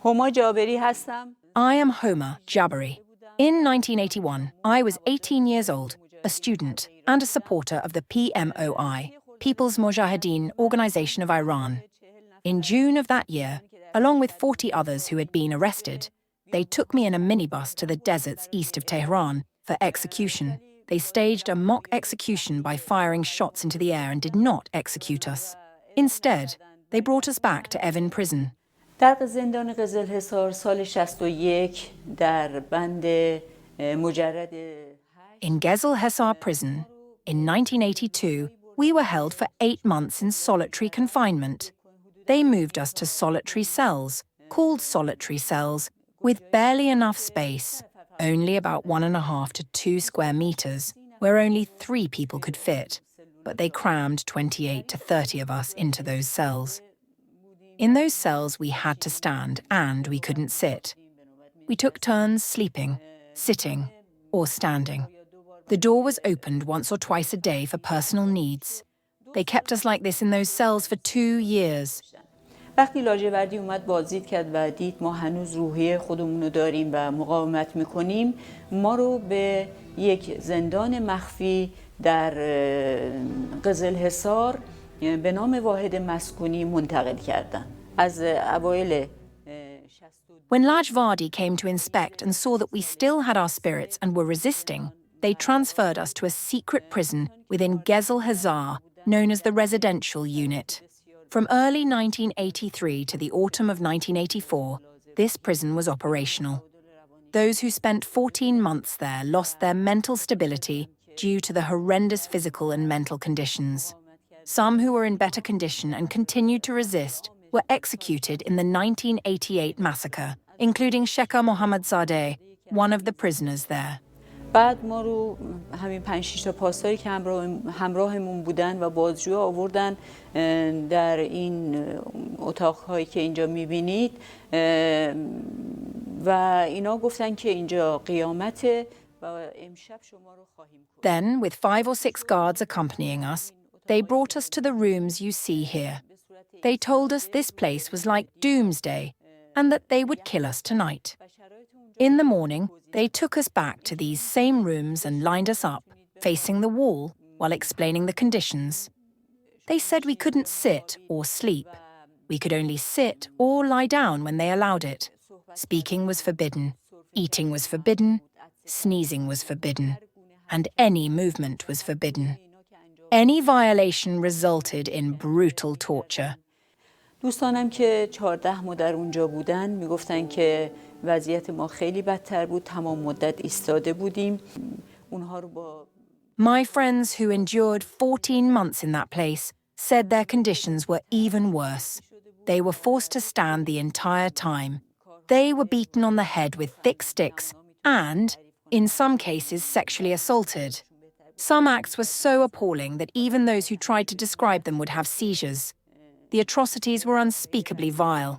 هما جابری هستم. I am Homa Jaberi. In 1981, I was 18 years old, a student and a supporter of the PMOI, People's Mojahedin Organization of Iran. In June of that year, along with 40 others who had been arrested, they took me in a minibus to the deserts east of Tehran for execution. They staged a mock execution by firing shots into the air and did not execute us. Instead, they brought us back to Evin prison. در زندان قزلحصار سال 61 در بند مجرد In Ghezelhesar prison, in 1982, we were held for 8 months in solitary confinement. They moved us to solitary cells, called solitary cells, with barely enough space, only about 1.5 to 2 square meters, where only 3 people could fit, but they crammed 28 to 30 of us into those cells. In those cells, we had to stand and we couldn't sit. We took turns sleeping, sitting, or standing. The door was opened once or twice a day for personal needs. They kept us like this in those cells for 2 years. وقتی لاجوردی اومد بازدید کرد و دید ما هنوز روحیه خودمون رو داریم و مقاومت میکنیم، ما رو به یک زندان مخفی در قزلحصار به نام واحد مسکونی منتقل کردن. از اوایل When Lajvardi came to inspect and saw that we still had our spirits and were resisting, they transferred us to a secret prison within Ghezelhesar, known as the residential unit. From early 1983 to the autumn of 1984, this prison was operational. Those who spent 14 months there lost their mental stability due to the horrendous physical and mental conditions. Some who were in better condition and continued to resist were executed in the 1988 massacre, including Sheikha Mohammadzadeh, one of the prisoners there. بعد ما رو همین 5-6 تا پاسداری که همراهمون بودن و بازجوها آوردن در این اتاق‌هایی که اینجا می‌بینید و اینا گفتن که اینجا قیامته و امشب شما رو خواهیم کشت. Then, with 5 or 6 guards accompanying us, they brought us to the rooms you see here. They told us this place was like doomsday and that they would kill us tonight. In the morning, they took us back to these same rooms and lined us up, facing the wall, while explaining the conditions. They said we couldn't sit or sleep. We could only sit or lie down when they allowed it. Speaking was forbidden, eating was forbidden, sneezing was forbidden, and any movement was forbidden. Any violation resulted in brutal torture. دوستانم که 14 ما در اونجا بودن میگفتن که وضعیت ما خیلی بدتر بود، تمام مدت ایستاده بودیم. اونها رو با My friends who endured 14 months in that place said their conditions were even worse. They were forced to stand the entire time. They were beaten on the head with thick sticks and, in some cases, sexually assaulted. Some acts were so appalling that even those who tried to describe them would have seizures. The atrocities were unspeakably vile.